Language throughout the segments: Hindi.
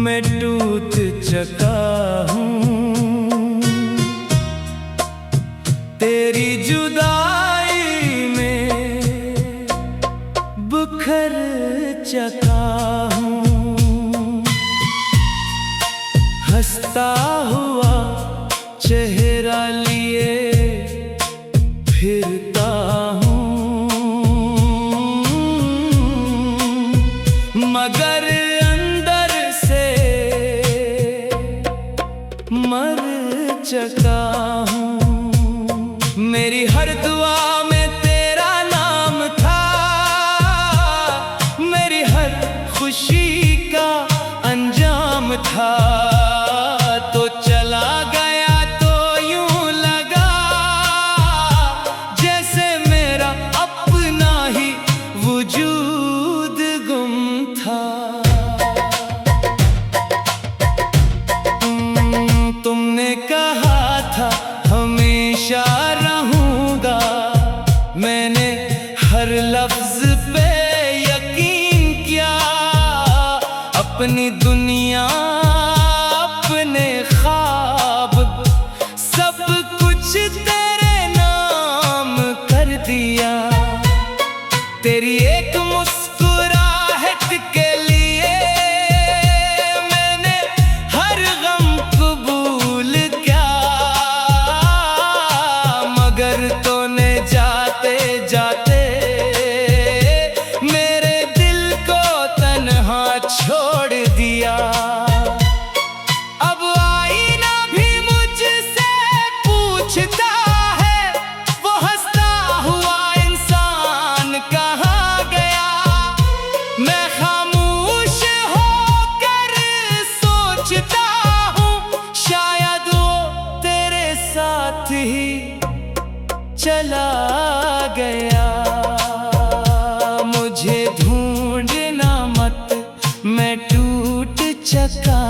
मैं टूट चका हूँ, तेरी जुदाई में बिखर चका हूँ। हंसता हुआ चेहरा लिए फिरता हूँ, मगर अंदर से मर चका हूँ। मेरी हर दुआ में तेरा नाम था, मेरी हर खुशी का अंजाम था। तो चला गया तो यूं लगा जैसे मेरा अपना ही वजूद गुम था। तुमने कहा था हमेशा रहूंगा, मैंने हर लफ्ज पे यकीन किया। अपनी दुनिया, अपने ख्वाब, सब कुछ तेरे नाम कर दिया। तेरी एक मुस्कुराहट के लिए मैंने हर गम कबूल किया, मगर तूने जाते जाते मेरे दिल को तन्हा छोड़ दिया। अब आईना भी मुझसे पूछता है, वो हंसता हुआ इंसान कहाँ गया। मैं खामोश होकर सोचता हूँ, शायद वो तेरे साथ ही चला गया। मुझे ढूंढना मत, मैं टूट चका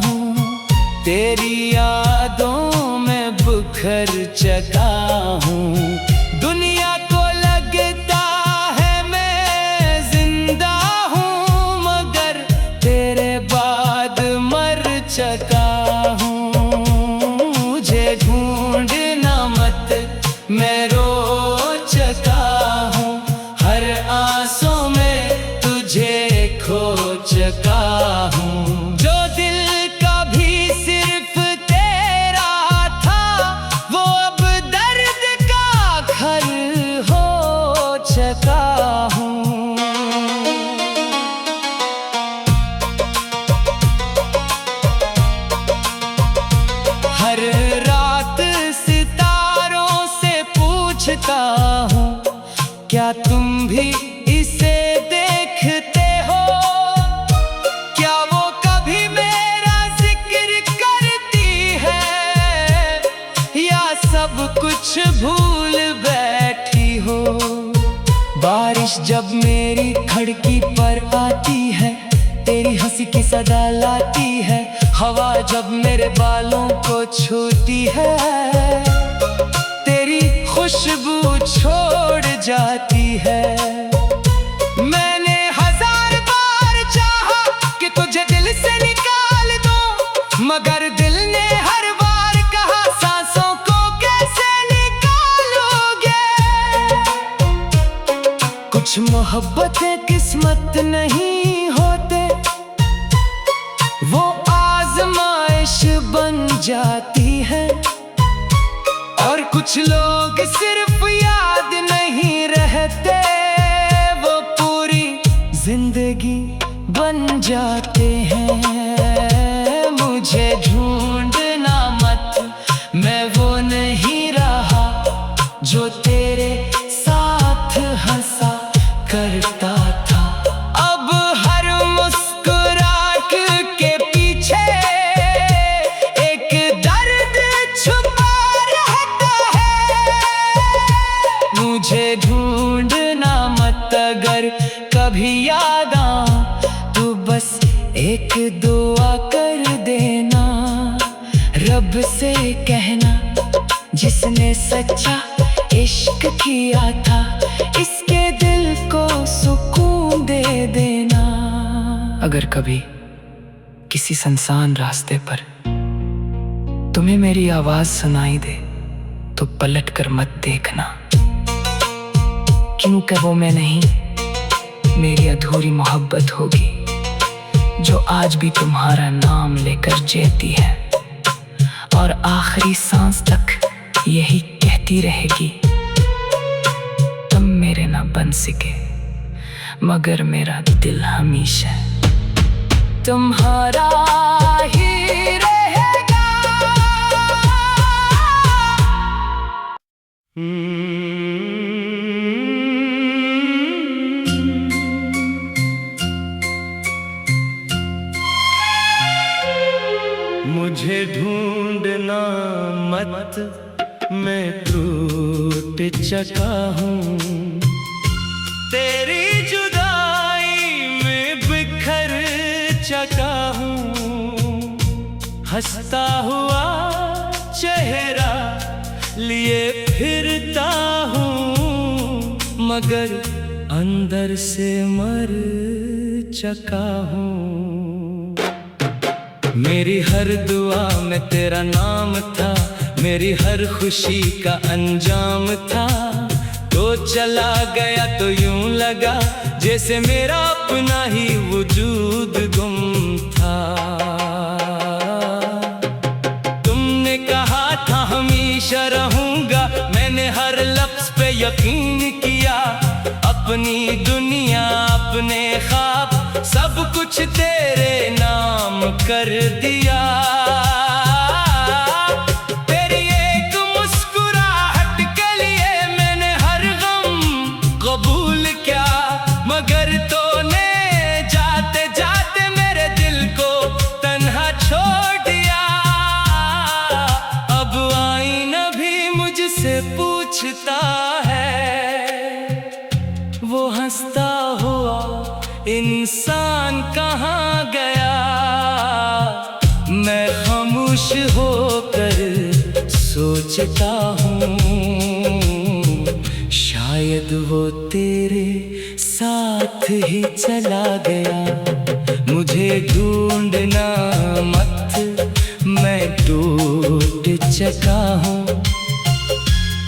हूँ, तेरी यादों में बिखर चका हूँ। दुनिया को लगता है मैं जिंदा हूँ, मगर तेरे बाद मर चका हूँ। मुझे ढूंढना मत, मैं रो चका हूँ, हर आंसू में तुझे खो चका हूँ। जो दिल कभी सिर्फ तेरा था, वो अब दर्द का घर हो चका हूँ। हर रात सितारों से पूछता हूँ, क्या तुम भी इसे देखते हो? क्या वो कभी मेरा जिक्र करती है, या सब कुछ भूल बैठी हो? बारिश जब मेरी खिड़की पर आती है, तेरी हंसी की सदा लाती है। हवा जब मेरे बालों को छूती है, तेरी खुशबू छोड़ जाती है। मैंने हजार बार चाहा कि तुझे दिल से निकाल दूं, मगर दिल ने हर बार कहा सांसों को कैसे निकालोगे। कुछ मोहब्बतें किस्मत नहीं होते, वो आजमाइश बन जाती है। और कुछ लोग सिर्फ याद नहीं रहते, वो पूरी जिंदगी बन जाते हैं। मुझे ढूंढना मत, मैं वो नहीं रहा जो तेरे साथ हंसा करता था। अब हर मुस्कुराहट के पीछे एक दर्द छुपा रहता है। मुझे ढूंढना मत, अगर कभी याद आऊं तो बस एक दुआ कर देना। रब से कहना, जिसने सच्चा इश्क किया था, इसके दिल को सुकून दे देना। अगर कभी किसी सुनसान रास्ते पर तुम्हें मेरी आवाज सुनाई दे तो पलट कर मत देखना, क्योंकि वो मैं नहीं, मेरी अधूरी मोहब्बत होगी जो आज भी तुम्हारा नाम लेकर जीती है और आखिरी सांस तक यही कहती रहेगी, तुम मेरे ना बन सके मगर मेरा दिल हमेशा तुम्हारा ही रहेगा। मुझे ढूंढना मत, मैं टूट चुका हूँ, तेरी जुदाई में बिखर चुका हूँ। हंसता हुआ चेहरा लिए फिरता हूँ, मगर अंदर से मर चुका हूँ। मेरी हर दुआ में तेरा नाम था, मेरी हर खुशी का अंजाम था, तो चला गया तो यूं लगा जैसे मेरा अपना ही वजूद गुम था। तुमने कहा था हमेशा रहूंगा, मैंने हर लफ्ज पे यकीन किया, अपनी दुनिया अपने ख्वाब सब कुछ तेरे नाम कर दिया। तेरी एक मुस्कुराहट के लिए मैंने हर गम कबूल किया, मगर तूने जाते जाते मेरे दिल को तन्हा छोड़ दिया। अब आईना भी मुझसे पूछता है, वो हंसता हुआ इंसान कहाँ गया। मैं खामोश होकर सोचता हूँ, शायद वो तेरे साथ ही चला गया। मुझे ढूंढना मत, मैं टूट चुका हूँ,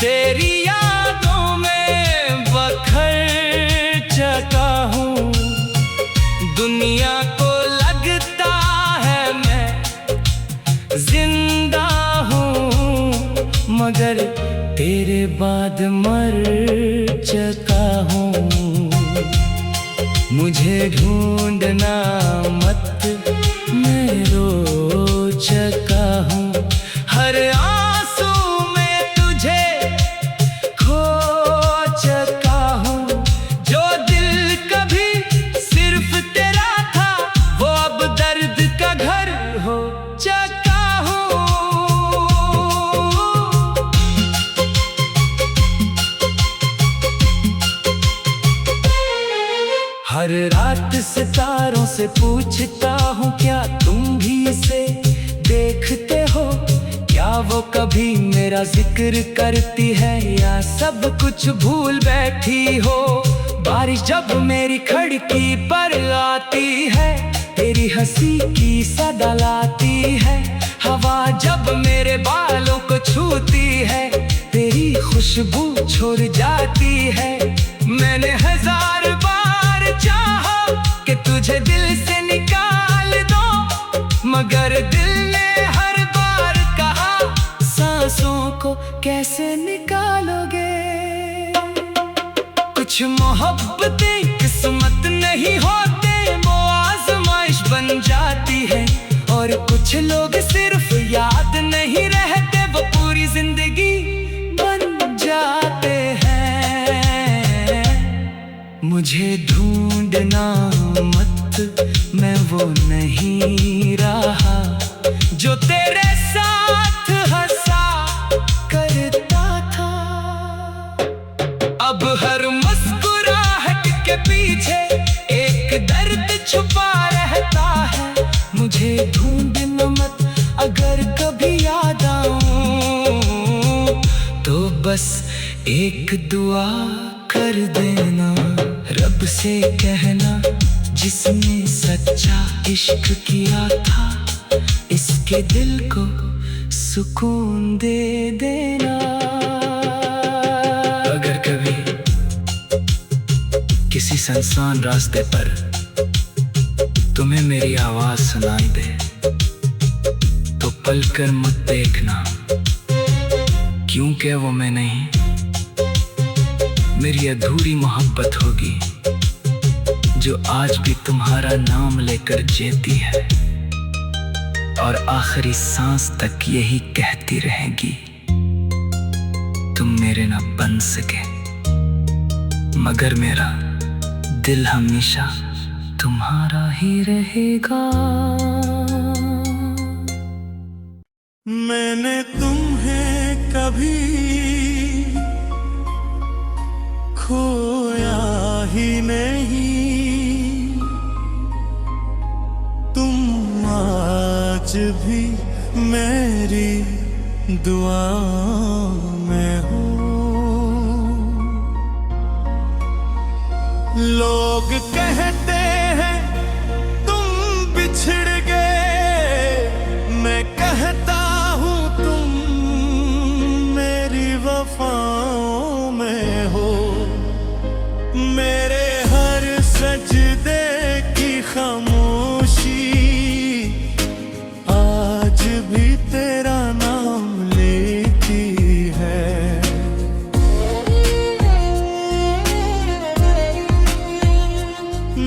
तेरी यादों में बखर चुका हूँ। दुनिया को लगता है मैं जिंदा हूँ, मगर तेरे बाद मर चुका हूँ। मुझे ढूंढना मत, मैं रो चुका हूँ, हर आंसू में तुझे खो चुका हूँ। जो दिल कभी सिर्फ तेरा था, वो अब दर्द का घर हो चुका हूँ। हर रात सितारों से पूछता हूँ, क्या तुम भी इसे देखते हो? क्या वो कभी मेरा जिक्र करती है या सब कुछ भूल बैठी हो? बारिश जब मेरी खिड़की पर आती है, तेरी हंसी की सदा लाती है। हवा जब मेरे बालों को छूती है, तेरी खुशबू छोड़ जाती है। मैंने हजार बार चाहा कि तुझे दिल से निकाल दो, मगर दिल ने हर बार कहा सांसों को कैसे निकालोगे। कुछ मोहब्बतें किस्मत नहीं होते, वो आजमाइश बन जाती है, और कुछ लोग सिर्फ याद नहीं रहते, वो पूरी जिंदगी बन जाते हैं। मुझे ढूंढना मत, मैं वो नहीं रहा जो तेरे साथ हंसा करता था। अब हर मुस्कुराहट के पीछे एक दर्द छुपा रहता है। मुझे ढूंढना मत, अगर कभी याद आऊं तो बस एक दुआ कर देना, रब से कहना जिसने सच्चा इश्क किया था, इसके दिल को सुकून दे देना। अगर कभी किसी सुनसान रास्ते पर तुम्हें मेरी आवाज सुनाई दे तो पल कर मत देखना, क्योंकि वो मैं नहीं, मेरी अधूरी मोहब्बत होगी जो आज भी तुम्हारा नाम लेकर जीती है और आखिरी सांस तक यही कहती रहेगी, तुम मेरे ना बन सके मगर मेरा दिल हमेशा तुम्हारा ही रहेगा। मैंने तुम्हें कभी खोया ही नहीं, तुम आज भी मेरी दुआ में हो। लोग कहते हैं तुम बिछड़ गए, मैं कहता हूँ तुम मेरी वफाओं में हो। मेरे हर सजदे की खामोशी आज भी तेरा नाम लेती है।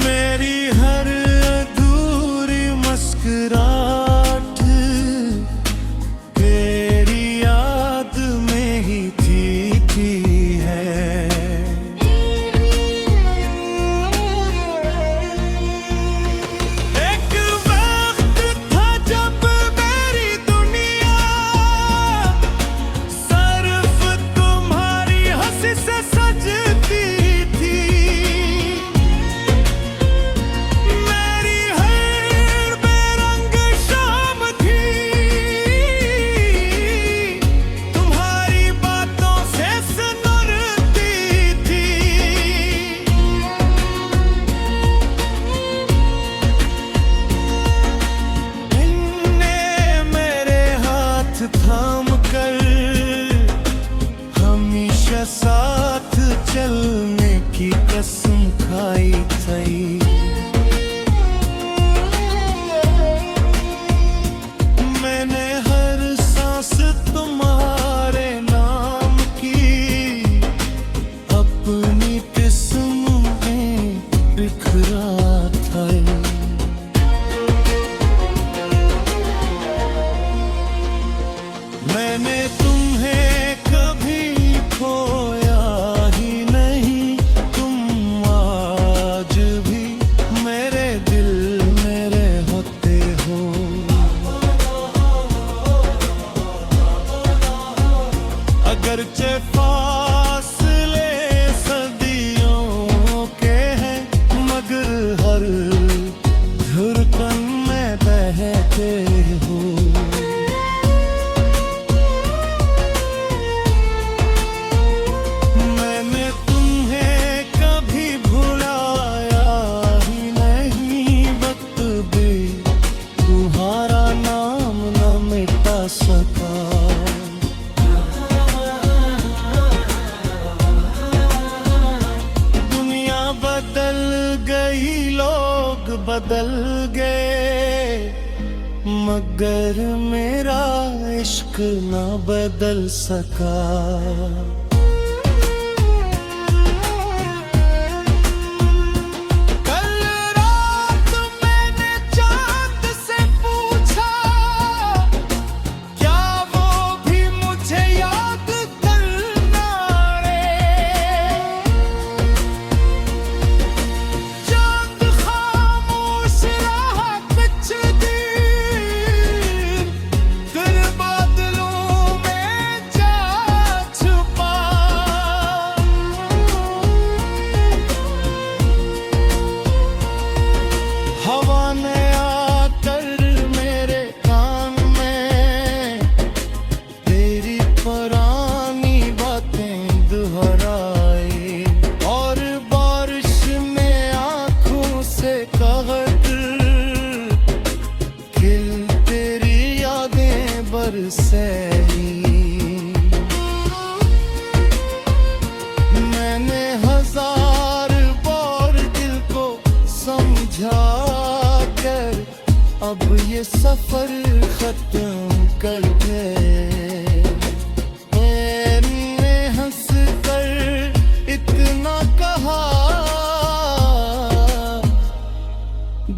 मेरी हर अधूरी मुस्कुराहट तेरी याद में ही जीती है। एक वक्त था जब मेरी दुनिया सिर्फ तुम्हारी हंसी से सजती थी। मेरी हर बेरंग शाम थी तुम्हारी बातों से सुनती थी। इनने मेरे हाथ थाम कर हमेशा साथ चलने की कसम खाई थी। मैंने हर सांस तुम्हारे नाम की अपनी किस्में बिखरा था। मैंने तुम्हें कभी खोया ही नहीं, तुम आज भी मेरे दिल मेरे होते हो। अगरचे फासले सदियों के हैं मगर हर धड़कन में बहते हो। मैंने तुम्हें कभी भुलाया ही नहीं, वक्त भी तुम्हारा नाम न मिटा सका। दुनिया बदल गई, लोग बदल गए, मगर मेरा इश्क ना बदल सका। कल रात मैंने चांद से पूछा, क्या वो भी मुझे याद करना रे। चांद खामोश रहा कुछ दिन, फिर बादलों में जा छुपा। से ही। मैंने हजार बार दिल को समझा कर अब ये सफर खत्म कर दे। मैंने हंस कर इतना कहा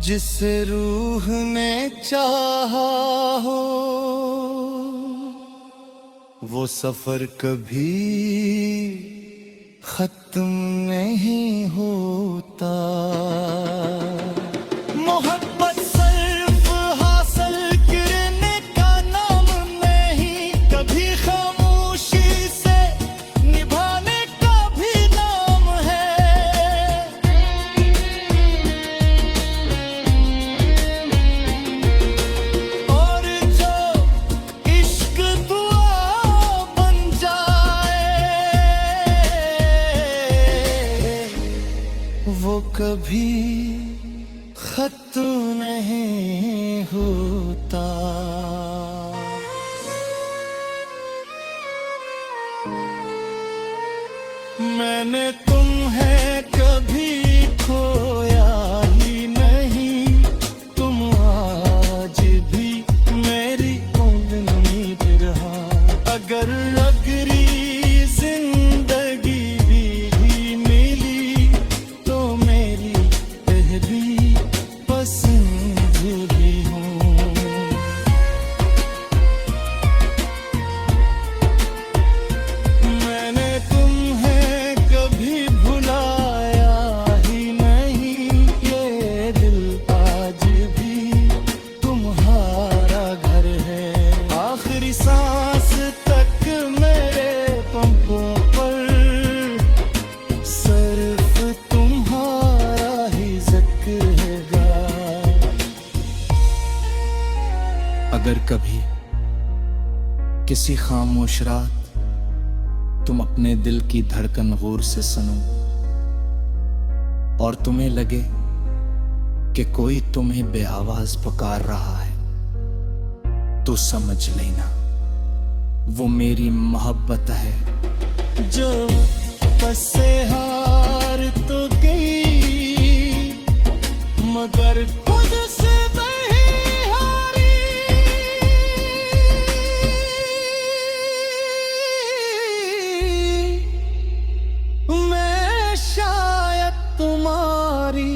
जिसे रूह ने चाहा हो, वो सफर कभी खत्म नहीं होता। मोहब्बत सिर्फ हासिल करने का नाम नहीं, कभी खामोशी से निभाने का भी नाम है। और जो इश्क दुआ बन जाए वो कभी खत्म नहीं होता। मैंने तुम्हें कभी खोया ही नहीं, तुम आज भी मेरी उम्मीद रहा। अगर अगली जिंदगी भी मिली तो मेरी पहली पसंद भी हूँ। मैंने तुम्हें कभी भुलाया ही नहीं, ये दिल आज भी तुम्हारा घर है। आखिरी सांस तक मेरे पंखों पर सिर्फ तुम्हारा ही जिक्र हैगा। अगर कभी किसी खामोश रात तुम अपने दिल की धड़कन गौर से सुनो और तुम्हें लगे कि कोई तुम्हें बेआवाज पुकार रहा है, तो समझ लेना वो मेरी मोहब्बत है जो बसे हार तो गई मगर खुद से नहीं हारी। मैं शायद तुम्हारी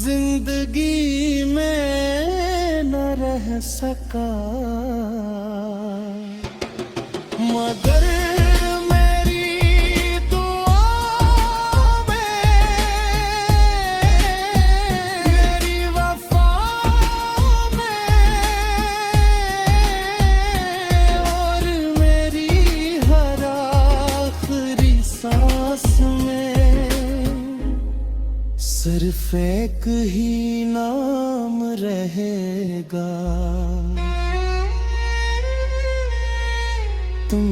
जिंदगी में न रह सका, मगर मेरी दुआ में मेरी वफा में और मेरी हर आखिरी सांस में सिर्फ एक ही नाम रहेगा, तुम